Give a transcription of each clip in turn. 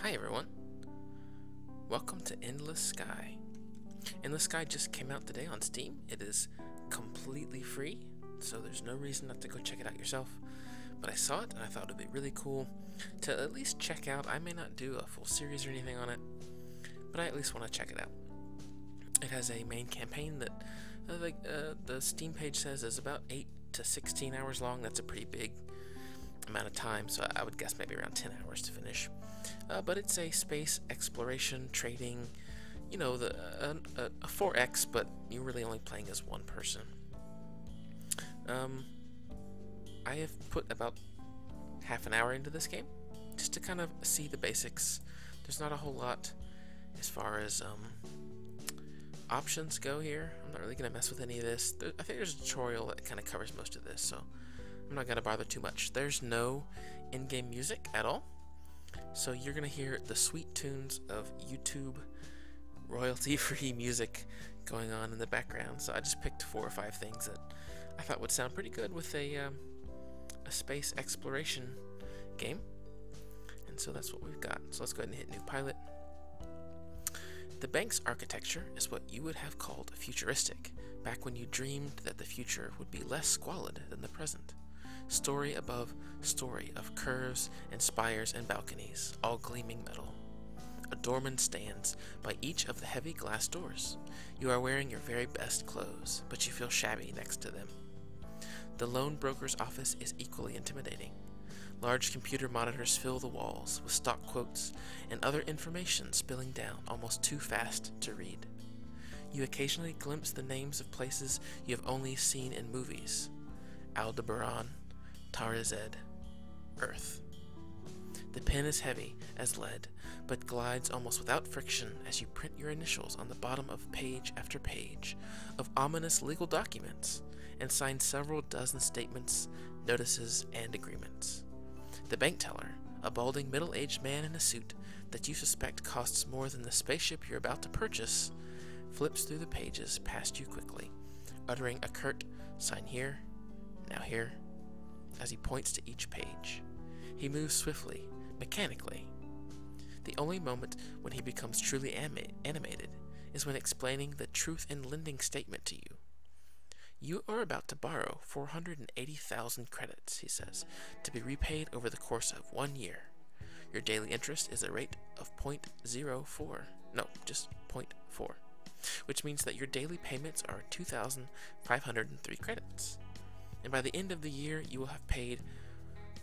Hi everyone, welcome to Endless Sky. Endless Sky just came out today on Steam. It is completely free, so there's no reason not to go check it out yourself. But I saw it and I thought it would be really cool to at least check out. I may not do a full series or anything on it, but I at least want to check it out. It has a main campaign that the Steam page says is about 8 to 16 hours long. That's a pretty big amount of time, so I would guess maybe around 10 hours to finish. But it's a space exploration, trading, you know, a 4X, but you're really only playing as one person. I have put about half an hour into this game, just to kind of see the basics. There's not a whole lot as far as options go here. I'm not really going to mess with any of this. I think there's a tutorial that kind of covers most of this, so I'm not going to bother too much. There's no in-game music at all. So you're going to hear the sweet tunes of YouTube royalty-free music going on in the background. So I just picked 4 or 5 things that I thought would sound pretty good with a space exploration game. And so that's what we've got. So let's go ahead and hit New Pilot. The bank's architecture is what you would have called futuristic, back when you dreamed that the future would be less squalid than the present. Story above story of curves and spires and balconies, all gleaming metal. A doorman stands by each of the heavy glass doors. You are wearing your very best clothes, but you feel shabby next to them. The loan broker's office is equally intimidating. Large computer monitors fill the walls with stock quotes and other information spilling down almost too fast to read. You occasionally glimpse the names of places you have only seen in movies. Aldebaran, Tarazed, Earth. The pen is heavy as lead, but glides almost without friction as you print your initials on the bottom of page after page of ominous legal documents and sign several dozen statements, notices, and agreements. The bank teller, a balding middle-aged man in a suit that you suspect costs more than the spaceship you're about to purchase, flips through the pages past you quickly, uttering a curt, "Sign here, now here," as he points to each page. He moves swiftly, mechanically. The only moment when he becomes truly animated is when explaining the truth in lending statement to you. You are about to borrow 480,000 credits, he says, to be repaid over the course of 1 year. Your daily interest is a rate of 0.04. No, just 0.4. Which means that your daily payments are 2,503 credits. And by the end of the year, you will have paid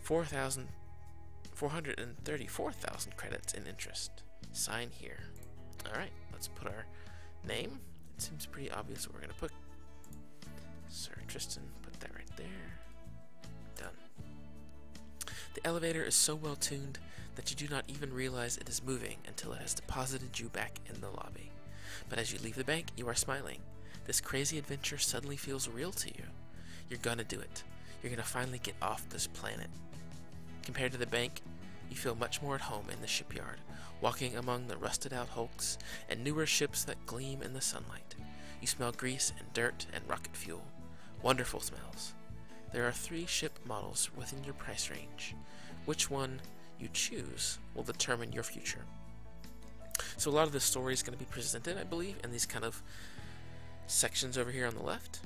434,000 credits in interest. Sign here. Alright, let's put our name. It seems pretty obvious what we're going to put. Sir Tristan, put that right there. Done. The elevator is so well tuned that you do not even realize it is moving until it has deposited you back in the lobby. But as you leave the bank, you are smiling. This crazy adventure suddenly feels real to you. You're gonna do it. You're gonna finally get off this planet. Compared to the bank, you feel much more at home in the shipyard, walking among the rusted out hulks and newer ships that gleam in the sunlight. You smell grease and dirt and rocket fuel. Wonderful smells. There are 3 ship models within your price range. Which one you choose will determine your future. So a lot of the story is going to be presented, I believe, in these kind of sections over here on the left.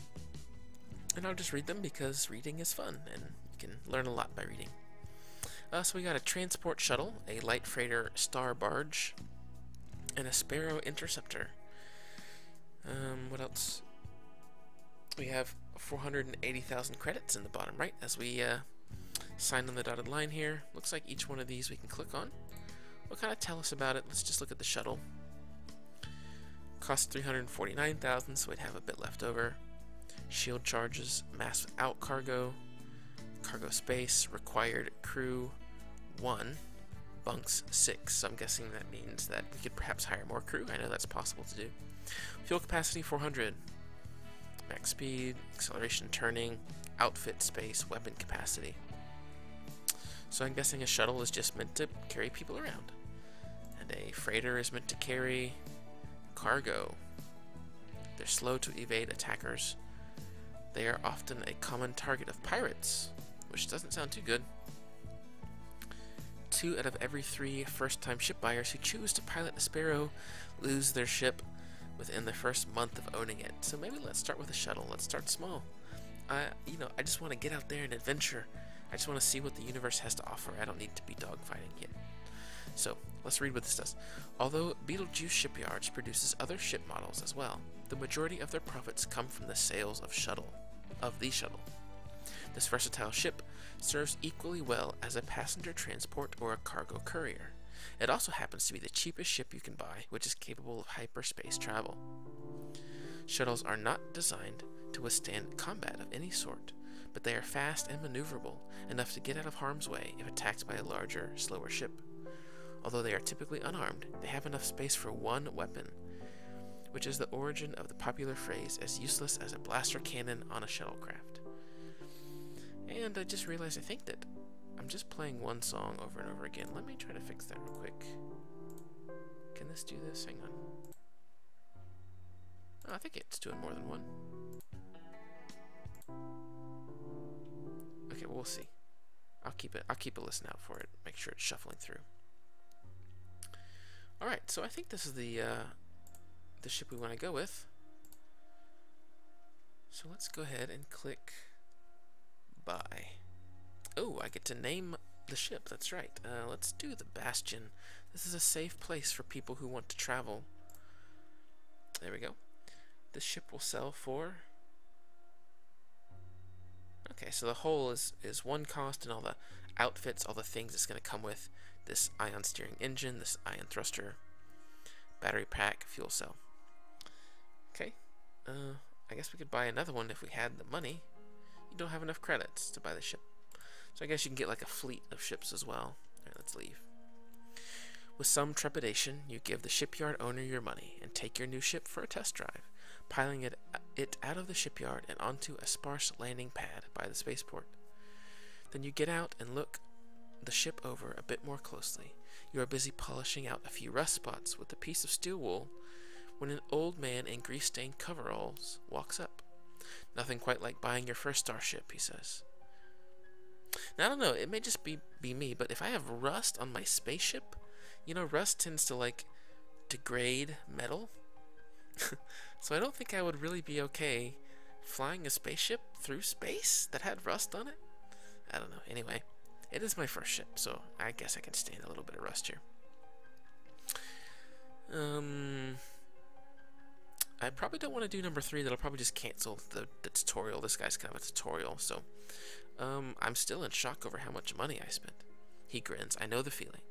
And I'll just read them because reading is fun, and you can learn a lot by reading. So we got a transport shuttle, a light freighter star barge, and a Sparrow interceptor. What else? We have 480,000 credits in the bottom right as we sign on the dotted line here. Looks like each one of these we can click on. Will kind of tell us about it. Let's just look at the shuttle. Cost 349,000, so we'd have a bit left over. Shield charges, mass without cargo, cargo space, required crew 1, bunks 6. So I'm guessing that means that we could perhaps hire more crew. I know that's possible to do. Fuel capacity 400, max speed, acceleration turning, outfit space, weapon capacity. So I'm guessing a shuttle is just meant to carry people around. And a freighter is meant to carry cargo. They're slow to evade attackers. They are often a common target of pirates, which doesn't sound too good. 2 out of every 3 first-time ship buyers who choose to pilot a Sparrow lose their ship within the first month of owning it. So maybe let's start with a shuttle. Let's start small. I just want to get out there and adventure. I just want to see what the universe has to offer. I don't need to be dogfighting yet. So, let's read what this does. Although Betelgeuse Shipyards produces other ship models as well, the majority of their profits come from the sales of the shuttle. This versatile ship serves equally well as a passenger transport or a cargo courier. It also happens to be the cheapest ship you can buy, which is capable of hyperspace travel. Shuttles are not designed to withstand combat of any sort, but they are fast and maneuverable, enough to get out of harm's way if attacked by a larger, slower ship. Although they are typically unarmed, they have enough space for one weapon, which is the origin of the popular phrase as useless as a blaster cannon on a shuttlecraft. And I just realized I think that I'm just playing one song over and over again. Let me try to fix that real quick. Can this do this? Hang on. Oh, I think it's doing more than one. Okay, well, we'll see. I'll keep a listen out for it. Make sure it's shuffling through. All right, so I think this is the ship we want to go with. So let's go ahead and click buy. Oh, I get to name the ship. That's right. Let's do the Bastion. This is a safe place for people who want to travel. There we go. This ship will sell for... Okay, so the hull is one cost, and all the outfits, all the things it's going to come with. This ion steering engine, this ion thruster, battery pack, fuel cell. Okay, I guess we could buy another one if we had the money. You don't have enough credits to buy the ship. So I guess you can get like a fleet of ships as well. Alright, let's leave. With some trepidation, you give the shipyard owner your money and take your new ship for a test drive, piling it out of the shipyard and onto a sparse landing pad by the spaceport. Then you get out and look the ship over a bit more closely. You are busy polishing out a few rust spots with a piece of steel wool when an old man in grease-stained coveralls walks up. Nothing quite like buying your first starship, he says. Now, I don't know, it may just be me, but if I have rust on my spaceship, you know, rust tends to, like, degrade metal. So I don't think I would really be okay flying a spaceship through space that had rust on it. I don't know. Anyway, it is my first ship, so I guess I can stand a little bit of rust here. I probably don't want to do number 3. That'll probably just cancel the tutorial. This guy's kind of a tutorial, so I'm still in shock over how much money I spent. He grins. I know the feeling.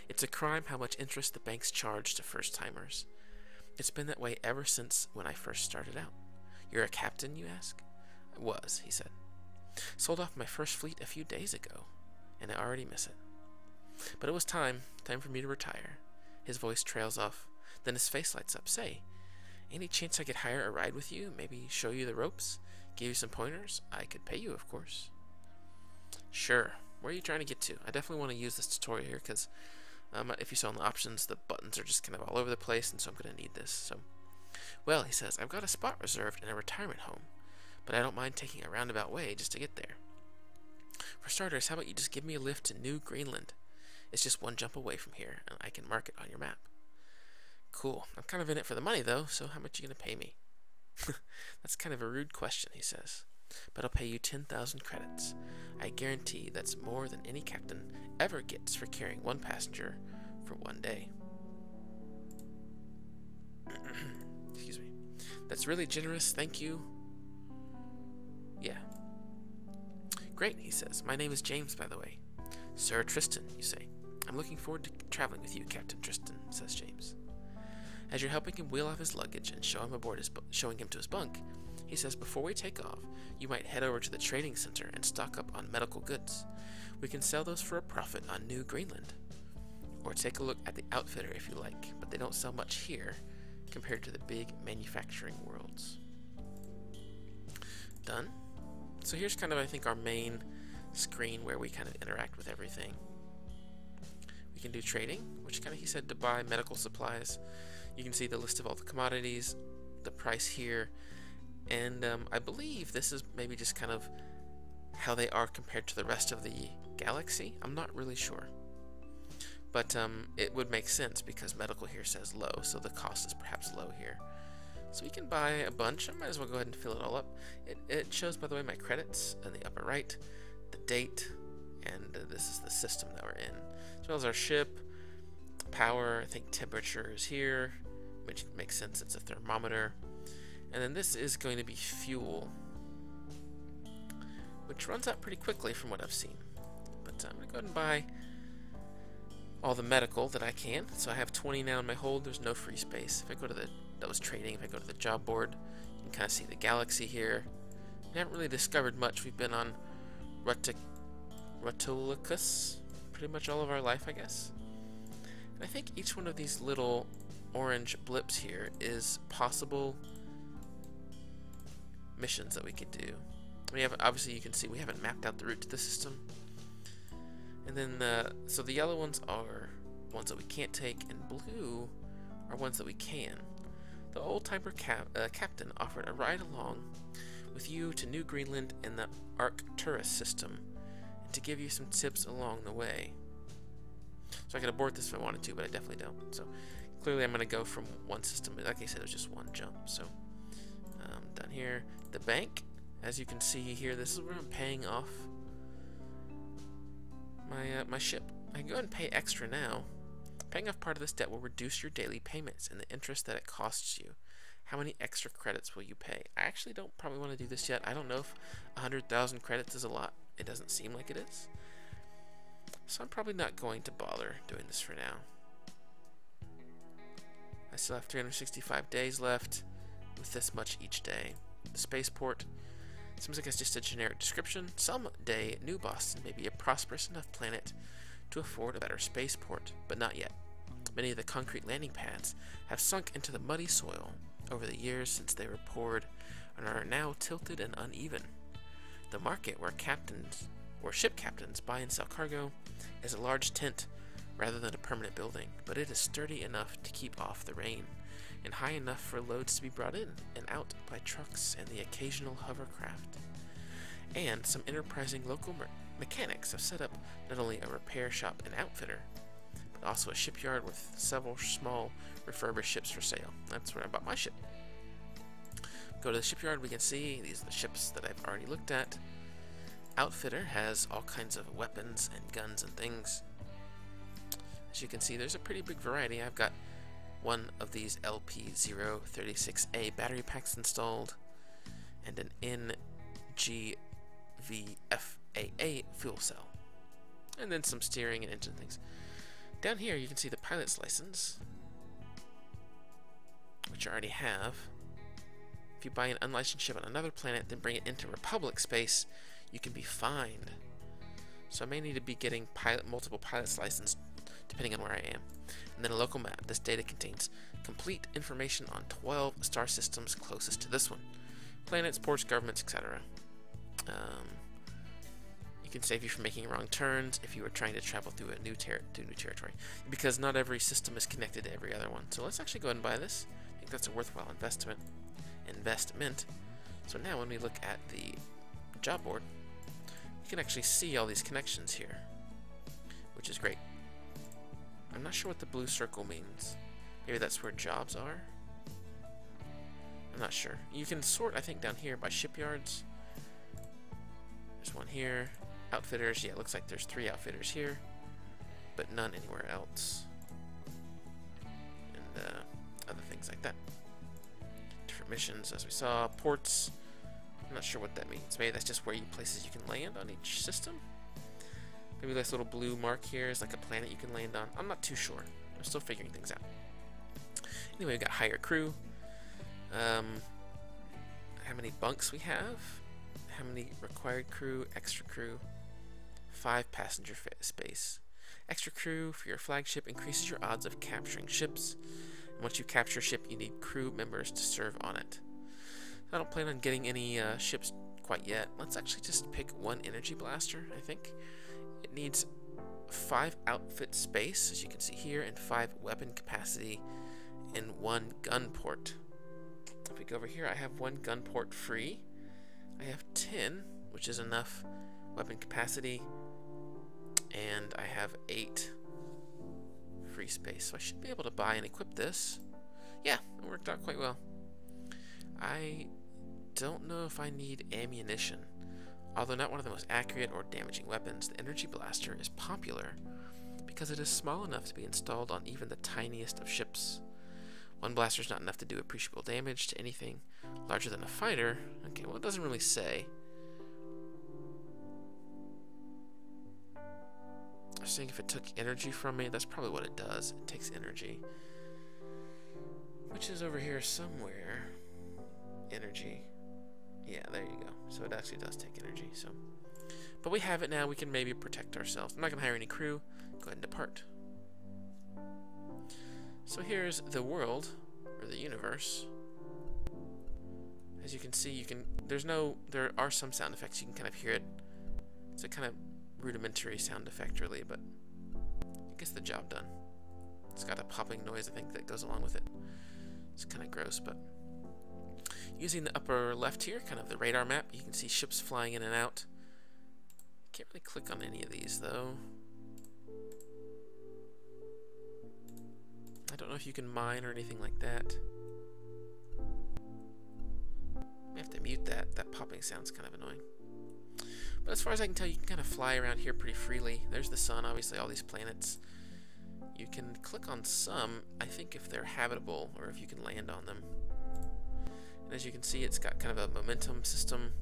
It's a crime how much interest the banks charge to first-timers. It's been that way ever since when I first started out. You're a captain, you ask? I was, he said. Sold off my first fleet a few days ago, and I already miss it. But it was time for me to retire. His voice trails off. Then his face lights up. Say, any chance I could hire a ride with you? Maybe show you the ropes? Give you some pointers? I could pay you, of course. Sure. Where are you trying to get to? I definitely want to use this tutorial here because if you saw in the options, the buttons are just kind of all over the place, and so I'm going to need this. So, well, he says, I've got a spot reserved in a retirement home, but I don't mind taking a roundabout way just to get there. For starters, how about you just give me a lift to New Greenland? It's just one jump away from here, and I can mark it on your map. Cool. I'm kind of in it for the money, though, so how much are you going to pay me? That's kind of a rude question, he says. But I'll pay you 10,000 credits. I guarantee that's more than any captain ever gets for carrying one passenger for one day. Excuse me. That's really generous, thank you. Yeah. Great, he says. My name is James, by the way. Sir Tristan, you say. I'm looking forward to traveling with you, Captain Tristan, says James. As you're helping him wheel off his luggage and showing him to his bunk, he says, before we take off, you might head over to the trading center and stock up on medical goods. We can sell those for a profit on New Greenland. Or take a look at the outfitter if you like, but they don't sell much here compared to the big manufacturing worlds. Done. So here's kind of, I think, our main screen where we kind of interact with everything. We can do trading, which kind of, he said, to buy medical supplies. You can see the list of all the commodities, the price here, and I believe this is maybe just kind of how they are compared to the rest of the galaxy. I'm not really sure. But it would make sense because medical here says low, so the cost is perhaps low here. So we can buy a bunch. I might as well go ahead and fill it all up. It shows, by the way, my credits in the upper right, the date, and this is the system that we're in. As well as our ship, power, I think temperature is here, which makes sense, it's a thermometer. And then this is going to be fuel, which runs out pretty quickly from what I've seen. But I'm going to go ahead and buy all the medical that I can. So I have 20 now in my hold. There's no free space. If I go to that was trading. If I go to the job board, you can kind of see the galaxy here. We haven't really discovered much. We've been on Ratulicus pretty much all of our life, I guess. And I think each one of these little orange blips here is possible missions that we could do. We haven't, obviously you can see we haven't mapped out the route to the system. And then so the yellow ones are ones that we can't take, and blue are ones that we can. The old-timer captain offered a ride along with you to New Greenland and the Arcturus system, and to give you some tips along the way. So I could abort this if I wanted to, but I definitely don't. So clearly I'm going to go from one system, but like I said, it was just one jump. So down here, the bank, as you can see here, this is where I'm paying off my ship. I can go ahead and pay extra now. Paying off part of this debt will reduce your daily payments and the interest that it costs you. How many extra credits will you pay? I actually don't probably want to do this yet. I don't know if 100,000 credits is a lot. It doesn't seem like it is. So I'm probably not going to bother doing this for now. I still have 365 days left with this much each day. The spaceport seems like it's just a generic description. Someday, New Boston may be a prosperous enough planet to afford a better spaceport, but not yet. Many of the concrete landing pads have sunk into the muddy soil over the years since they were poured and are now tilted and uneven. The market where ship captains buy and sell cargo is a large tent rather than a permanent building, but it is sturdy enough to keep off the rain and high enough for loads to be brought in and out by trucks and the occasional hovercraft. And some enterprising local mechanics have set up not only a repair shop and outfitter, but also a shipyard with several small refurbished ships for sale. That's where I bought my ship. Go to the shipyard, we can see these are the ships that I've already looked at. Outfitter has all kinds of weapons and guns and things. As you can see, there's a pretty big variety. I've got one of these LP036A battery packs installed, and an NGVFAA fuel cell, and then some steering and engine things. Down here you can see the pilot's license, which I already have. If you buy an unlicensed ship on another planet, then bring it into Republic space, you can be fined. So I may need to be getting multiple pilot's license depending on where I am. And then a local map. This data contains complete information on 12 star systems closest to this one. Planets, ports, governments, etc. It can save you from making wrong turns if you are trying to travel through a new territory, because not every system is connected to every other one. So let's actually go ahead and buy this. I think that's a worthwhile investment. So now when we look at the job board, you can actually see all these connections here, which is great. I'm not sure what the blue circle means. Maybe that's where jobs are? I'm not sure. You can sort, I think, down here by shipyards. There's one here. Outfitters, yeah, it looks like there's 3 outfitters here, but none anywhere else. And other things like that. Different missions, as we saw. Ports, I'm not sure what that means. Maybe that's just where places you can land on each system. Maybe this little blue mark here is like a planet you can land on. I'm not too sure. I'm still figuring things out. Anyway, we got higher crew. How many bunks we have. How many required crew, extra crew. 5 passenger space. Extra crew for your flagship increases your odds of capturing ships. And once you capture a ship, you need crew members to serve on it. I don't plan on getting any ships quite yet. Let's actually just pick 1 energy blaster, I think. It needs 5 outfit space, as you can see here, and 5 weapon capacity, and 1 gun port. If we go over here, I have 1 gun port free. I have 10, which is enough weapon capacity, and I have 8 free space. So I should be able to buy and equip this. Yeah, it worked out quite well. I don't know if I need ammunition. Although not one of the most accurate or damaging weapons, the energy blaster is popular because it is small enough to be installed on even the tiniest of ships. One blaster is not enough to do appreciable damage to anything larger than a fighter. Okay, well, it doesn't really say. I was saying if it took energy from me, that's probably what it does. It takes energy. Which is over here somewhere. Energy. Yeah, there you go. So it actually does take energy. So, but we have it now. We can maybe protect ourselves. I'm not going to hire any crew. Go ahead and depart. So here's the world, or the universe. As you can see, there are some sound effects. You can kind of hear it. It's a kind of rudimentary sound effect, really, but it gets the job done. It's got a popping noise, I think, that goes along with it. It's kind of gross, but using the upper left here, kind of the radar map, you can see ships flying in and out. Can't really click on any of these, though. I don't know if you can mine or anything like that. I have to mute that. That popping sound's kind of annoying. But as far as I can tell, you can kind of fly around here pretty freely. There's the sun, obviously, all these planets. You can click on some, I think, if they're habitable, or if you can land on them. And as you can see, it's got kind of a momentum system.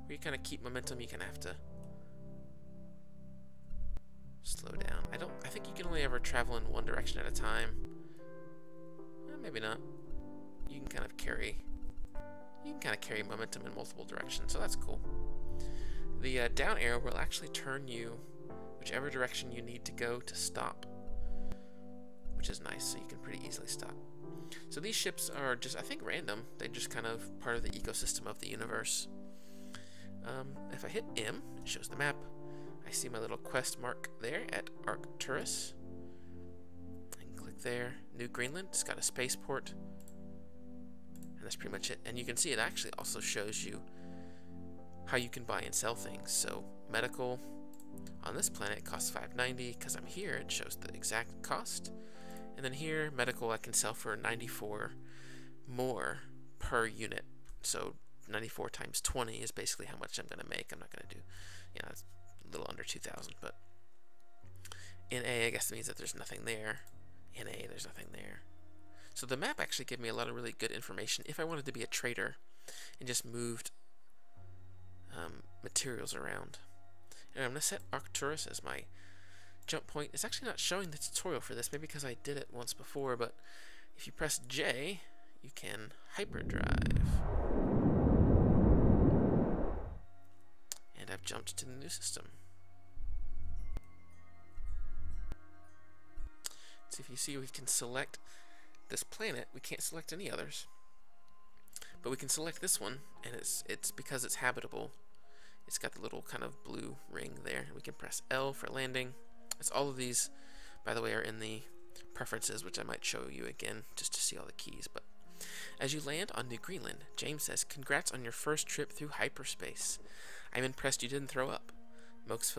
Where you kind of keep momentum, you kind of have to slow down. I think you can only ever travel in one direction at a time. Well, maybe not. You can kind of carry momentum in multiple directions, so that's cool. The down arrow will actually turn you whichever direction you need to go to stop, which is nice, so you can pretty easily stop. So these ships are just, I think, random. They're just kind of part of the ecosystem of the universe. If I hit M, it shows the map. I see my little quest mark there at Arcturus. I can click there. New Greenland, it's got a spaceport. And that's pretty much it. And you can see it actually also shows you how you can buy and sell things. So medical on this planet costs $5.90. Because I'm here, it shows the exact cost. And then here, medical I can sell for 94 more per unit. So 94 times 20 is basically how much I'm going to make. I'm not going to do, it's a little under 2,000. But in A, I guess that means that there's nothing there. In A, there's nothing there. So the map actually gave me a lot of really good information if I wanted to be a trader and just moved materials around. And I'm going to set Arcturus as my jump point. It's actually not showing the tutorial for this, maybe because I did it once before, but if you press J, you can hyperdrive. And I've jumped to the new system. So if you see, we can select this planet. We can't select any others, but we can select this one, and it's because it's habitable. It's got the little kind of blue ring there. We can press L for landing. It's all of these, by the way, are in the preferences, which I might show you again just to see all the keys. But as you land on New Greenland, James says, "Congrats on your first trip through hyperspace. I'm impressed you didn't throw up. Most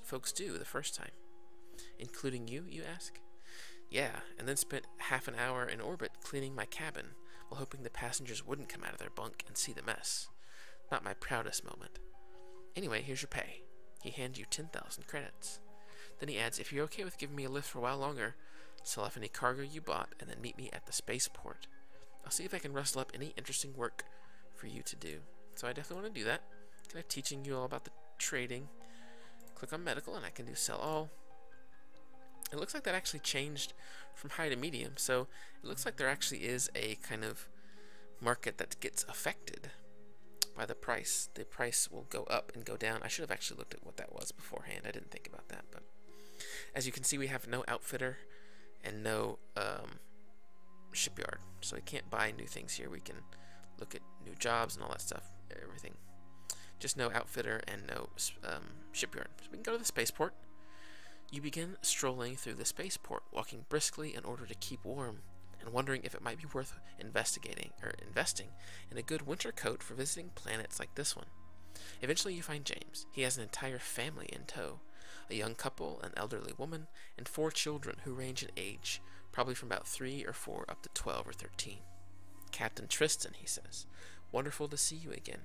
folks do the first time." "Including you?" you ask. "Yeah, and then spent half an hour in orbit cleaning my cabin while hoping the passengers wouldn't come out of their bunk and see the mess. Not my proudest moment. Anyway, here's your pay." He hands you 10,000 credits. Then he adds, "If you're okay with giving me a lift for a while longer, sell off any cargo you bought and then meet me at the spaceport. I'll see if I can rustle up any interesting work for you to do." So I definitely want to do that. Kind of teaching you all about the trading. Click on medical and I can do sell all. It looks like that actually changed from high to medium, so it looks like there actually is a kind of market that gets affected by the price. The price will go up and go down. I should have actually looked at what that was beforehand. I didn't think about that, but as you can see, we have no outfitter and no shipyard, so we can't buy new things here. We can look at new jobs and all that stuff, everything. Just no outfitter and no shipyard. So we can go to the spaceport. You begin strolling through the spaceport, walking briskly in order to keep warm, and wondering if it might be worth investing in a good winter coat for visiting planets like this one. Eventually you find James. He has an entire family in tow. a young couple, an elderly woman, and 4 children who range in age, probably from about 3 or 4 up to 12 or 13. Captain Tristan, he says, wonderful to see you again.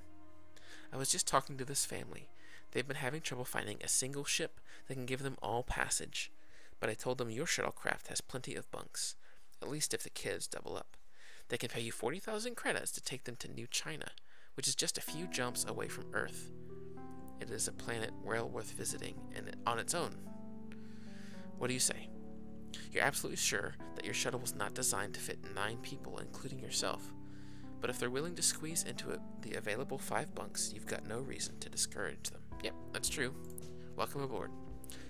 I was just talking to this family. They've been having trouble finding a single ship that can give them all passage, but I told them your shuttlecraft has plenty of bunks, at least if the kids double up. They can pay you 40,000 credits to take them to New China, which is just a few jumps away from Earth. It is a planet well worth visiting, and on its own. What do you say? You're absolutely sure that your shuttle was not designed to fit 9 people, including yourself, but if they're willing to squeeze into the available 5 bunks, you've got no reason to discourage them. Yep, that's true. Welcome aboard.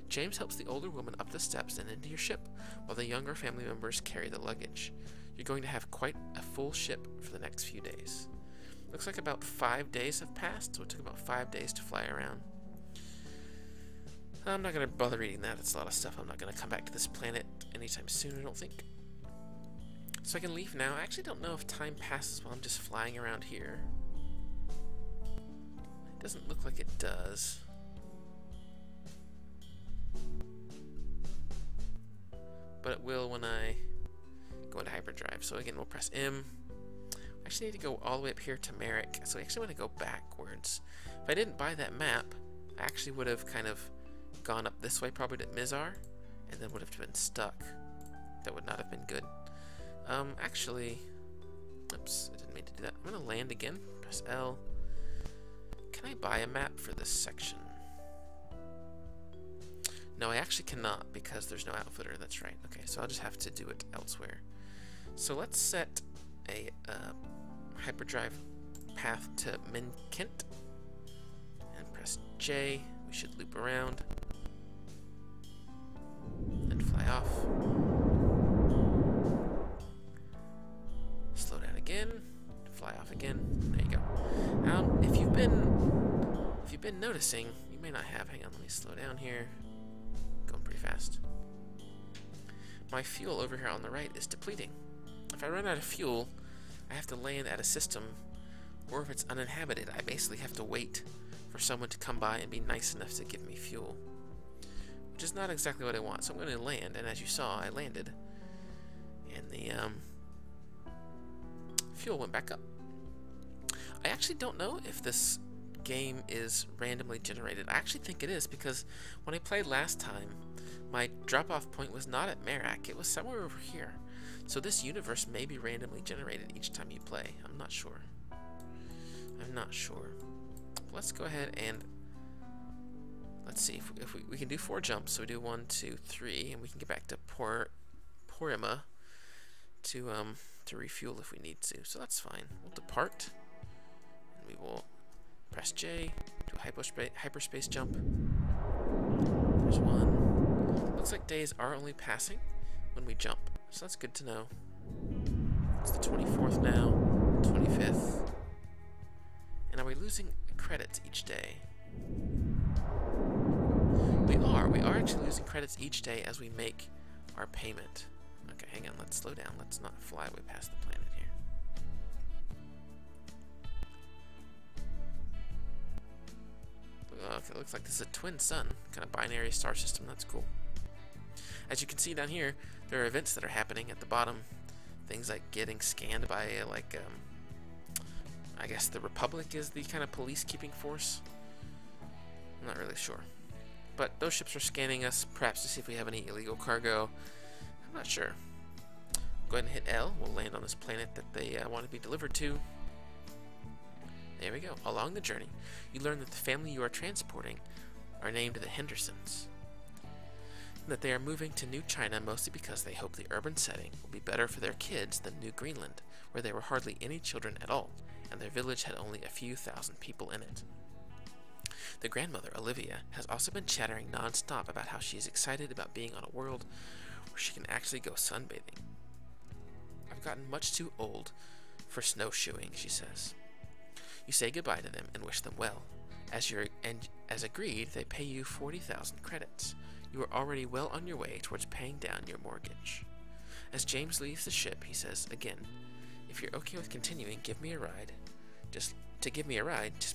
James helps the older woman up the steps and into your ship, while the younger family members carry the luggage. You're going to have quite a full ship for the next few days. Looks like about 5 days have passed, so it took about 5 days to fly around. I'm not going to bother reading that. That's a lot of stuff. I'm not going to come back to this planet anytime soon, I don't think. So I can leave now. I actually don't know if time passes while I'm just flying around here. It doesn't look like it does. But it will when I go into hyperdrive. So again, we'll press M. I actually need to go all the way up here to Merrick, so I actually want to go backwards. If I didn't buy that map, I actually would have kind of gone up this way, probably to Mizar, and then would have been stuck. That would not have been good. Actually, oops, I didn't mean to do that. I'm going to land again, press L. Can I buy a map for this section? No, I actually cannot because there's no outfitter, that's right. Okay, so I'll just have to do it elsewhere. So let's set a hyperdrive path to Minkent and press J. We should loop around and fly off. Slow down again, fly off again. There you go. If you've been noticing, you may not have. Hang on, let me slow down here. Going pretty fast. My fuel over here on the right is depleting. If I run out of fuel, I have to land at a system, or if it's uninhabited, I basically have to wait for someone to come by and be nice enough to give me fuel, which is not exactly what I want. So I'm going to land, and as you saw, I landed, and the fuel went back up. I actually don't know if this game is randomly generated. I actually think it is, because when I played last time, my drop-off point was not at Merak, it was somewhere over here. So this universe may be randomly generated each time you play. I'm not sure. I'm not sure. Let's go ahead and let's see if we can do 4 jumps. So we do 1, 2, 3, and we can get back to Porima to refuel if we need to. So that's fine. We'll depart, and we will press J, do a hyperspace jump. There's 1. Looks like days are only passing when we jump, so that's good to know. It's the 24th now, 25th. And are we losing credits each day? We are actually losing credits each day as we make our payment. Okay, hang on, let's slow down. Let's not fly way past the planet here. Okay, looks like this is a twin sun, kind of binary star system. That's cool. As you can see down here, there are events that are happening at the bottom. Things like getting scanned by, I guess the Republic is the kind of police-keeping force. I'm not really sure. But those ships are scanning us, perhaps to see if we have any illegal cargo. I'm not sure. Go ahead and hit L. We'll land on this planet that they want to be delivered to. There we go. Along the journey, you learn that the family you are transporting are named the Hendersons. That they are moving to New China mostly because they hope the urban setting will be better for their kids than New Greenland, where there were hardly any children at all, and their village had only a few thousand people in it. The grandmother, Olivia, has also been chattering non-stop about how she is excited about being on a world where she can actually go sunbathing. I've gotten much too old for snowshoeing, she says. You say goodbye to them and wish them well. As agreed, they pay you 40,000 credits. You are already well on your way towards paying down your mortgage. As James leaves the ship, he says again, if you're okay with continuing, give me a ride. Just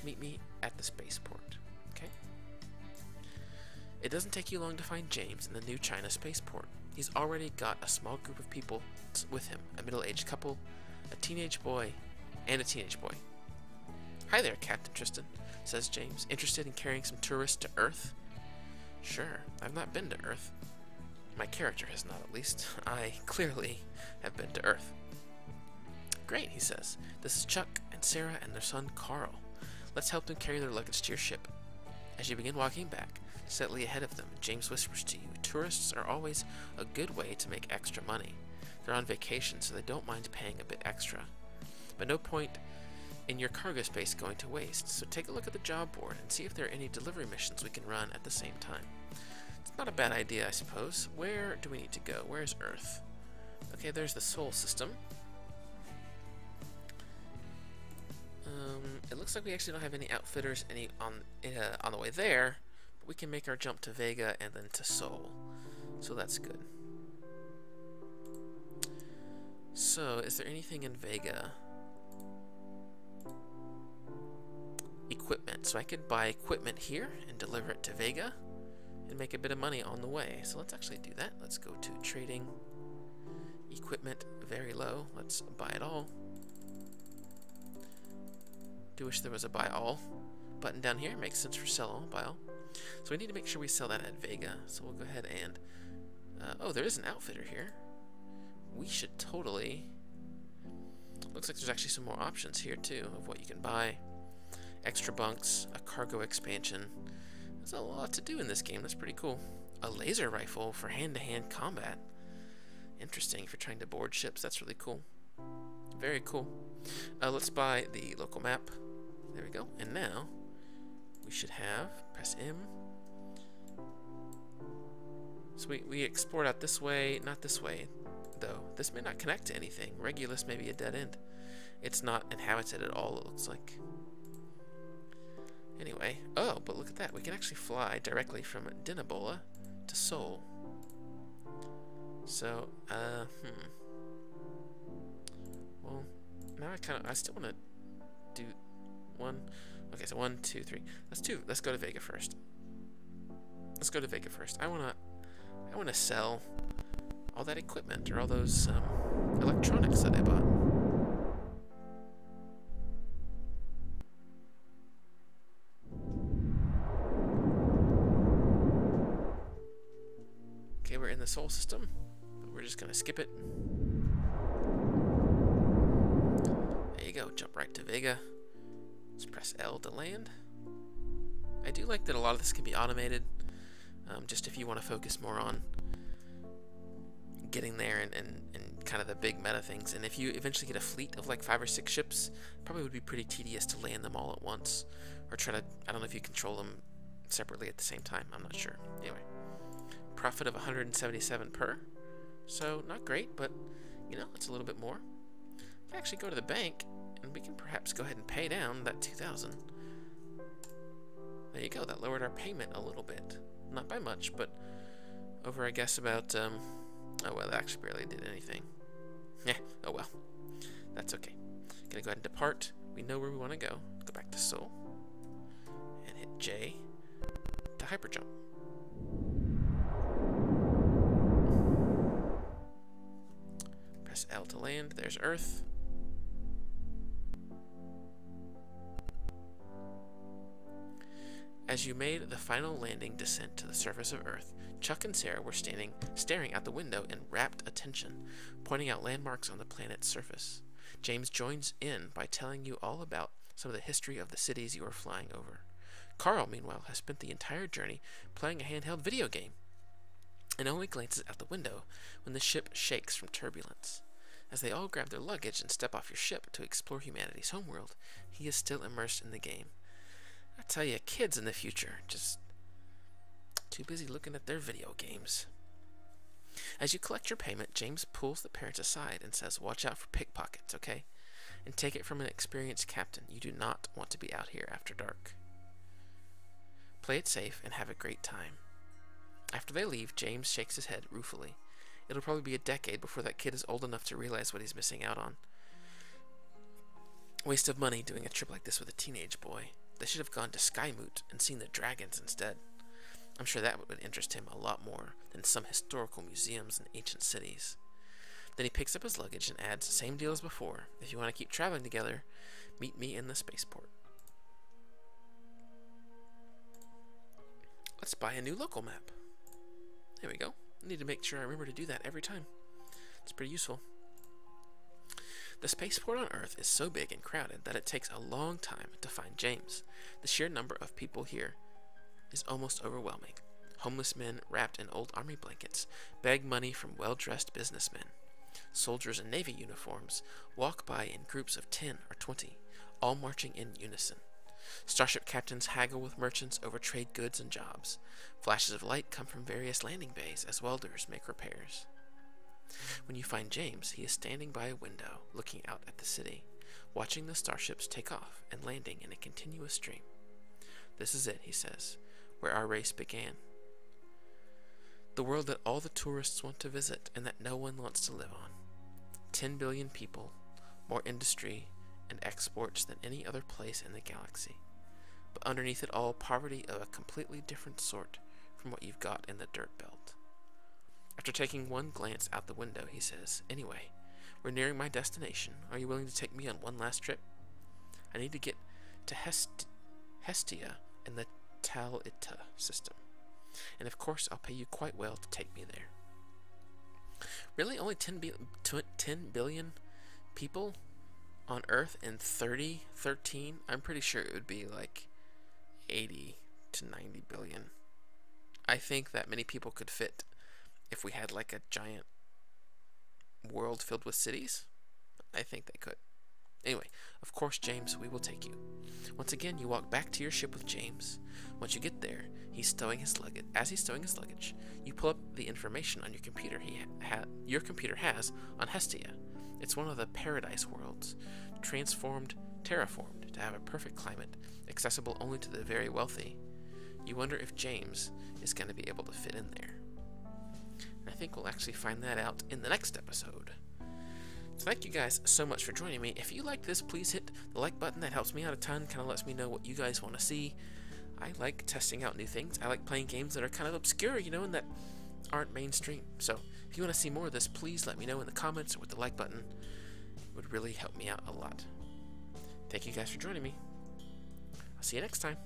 meet me at the spaceport. Okay? It doesn't take you long to find James in the new China spaceport. He's already got a small group of people with him, a middle-aged couple, a teenage boy, and a teenage boy. "Hi there, Captain Tristan," says James, "interested in carrying some tourists to Earth?" "Sure, I've not been to Earth." My character has not, at least. I clearly have been to Earth. "Great," he says. "This is Chuck and Sarah and their son Carl. Let's help them carry their luggage to your ship." As you begin walking back, steadily ahead of them, James whispers to you, "Tourists are always a good way to make extra money. They're on vacation, so they don't mind paying a bit extra. But no point in your cargo space going to waste, so take a look at the job board and see if there are any delivery missions we can run at the same time." It's not a bad idea, I suppose. Where do we need to go? Where's Earth? Okay, there's the Sol system. It looks like we actually don't have any outfitters on the way there, but we can make our jump to Vega and then to Sol, so that's good. So, is there anything in Vega? Equipment. So I could buy equipment here and deliver it to Vega and make a bit of money on the way. So let's actually do that. Let's go to trading. Equipment, very low. Let's buy it all. Do wish there was a buy all button down here. Makes sense for sell all, buy all. So we need to make sure we sell that at Vega. So we'll go ahead and... oh, there is an outfitter here. We should totally... Looks like there's actually some more options here too of what you can buy. Extra bunks, a cargo expansion. There's a lot to do in this game. That's pretty cool. A laser rifle for hand-to-hand combat. Interesting if you're trying to board ships. That's really cool. Very cool. Let's buy the local map. There we go. And now we should have, press M. So we export out this way, not this way though. This may not connect to anything. Regulus may be a dead end. It's not inhabited at all, it looks like. Anyway, oh, but look at that. We can actually fly directly from Dinabola to Sol. So, well, now I still want to do one. Okay, so 1, 2, 3. Let's go to Vega first. Let's go to Vega first. I wanna sell all that equipment or all those electronics that I bought. Okay, we're in the Sol system, but we're just gonna skip it. There you go, jump right to Vega. Let's press L to land. I do like that a lot of this can be automated, just if you want to focus more on getting there and kind of the big meta things. And if you eventually get a fleet of like 5 or 6 ships, probably would be pretty tedious to land them all at once, or try to, I don't know if you control them separately at the same time, I'm not sure. Anyway, profit of 177 per, so not great, but you know, it's a little bit more. We can actually go to the bank and we can perhaps go ahead and pay down that 2,000. There you go, that lowered our payment a little bit. Not by much, but over, I guess, about, oh well, that actually barely did anything. Yeah, oh well. That's okay. Gonna go ahead and depart. We know where we want to go. Go back to Sol. And hit J to hyperjump. Press L to land. There's Earth. As you made the final landing descent to the surface of Earth, Chuck and Sarah were staring out the window in rapt attention, pointing out landmarks on the planet's surface. James joins in by telling you all about some of the history of the cities you are flying over. Carl, meanwhile, has spent the entire journey playing a handheld video game, and only glances out the window when the ship shakes from turbulence. As they all grab their luggage and step off your ship to explore humanity's homeworld, he is still immersed in the game. I tell you, kids in the future, just too busy looking at their video games. As you collect your payment, James pulls the parents aside and says, "Watch out for pickpockets, okay? And take it from an experienced captain. You do not want to be out here after dark. Play it safe and have a great time." After they leave, James shakes his head ruefully. It'll probably be a decade before that kid is old enough to realize what he's missing out on. Waste of money doing a trip like this with a teenage boy. They should have gone to Skymoot and seen the dragons instead. I'm sure that would interest him a lot more than some historical museums and ancient cities. Then he picks up his luggage and adds, same deal as before. If you want to keep traveling together, meet me in the spaceport. Let's buy a new local map. There we go. I need to make sure I remember to do that every time. It's pretty useful. The spaceport on Earth is so big and crowded that it takes a long time to find James. The sheer number of people here is almost overwhelming. Homeless men wrapped in old army blankets beg money from well-dressed businessmen. Soldiers in Navy uniforms walk by in groups of 10 or 20, all marching in unison. Starship captains haggle with merchants over trade goods and jobs. Flashes of light come from various landing bays as welders make repairs. When you find James, he is standing by a window, looking out at the city, watching the starships take off and landing in a continuous stream. This is it, he says, where our race began. The world that all the tourists want to visit and that no one wants to live on. 10 billion people, more industry and exports than any other place in the galaxy. But underneath it all, poverty of a completely different sort from what you've got in the dirt belt. After taking one glance out the window, he says, anyway, we're nearing my destination. Are you willing to take me on one last trip? I need to get to Hestia in the Tal-Ita system. And of course, I'll pay you quite well to take me there. Really? Only 10 billion people on Earth in 3013? I'm pretty sure it would be like 80 to 90 billion. I think that many people could fit if we had like a giant world filled with cities. I think they could. Anyway, of course, James, we will take you. Once again, you walk back to your ship with James. Once you get there, he's stowing his luggage. As he's stowing his luggage, you pull up the information on your computer your computer has on Hestia. It's one of the paradise worlds, terraformed to have a perfect climate, accessible only to the very wealthy. You wonder if James is going to be able to fit in there. And I think we'll actually find that out in the next episode. So thank you guys so much for joining me. If you like this, please hit the like button. That helps me out a ton, kind of lets me know what you guys want to see. I like testing out new things. I like playing games that are kind of obscure, you know, and that aren't mainstream. So if you want to see more of this, please let me know in the comments or with the like button. It would really help me out a lot. Thank you guys for joining me. I'll see you next time.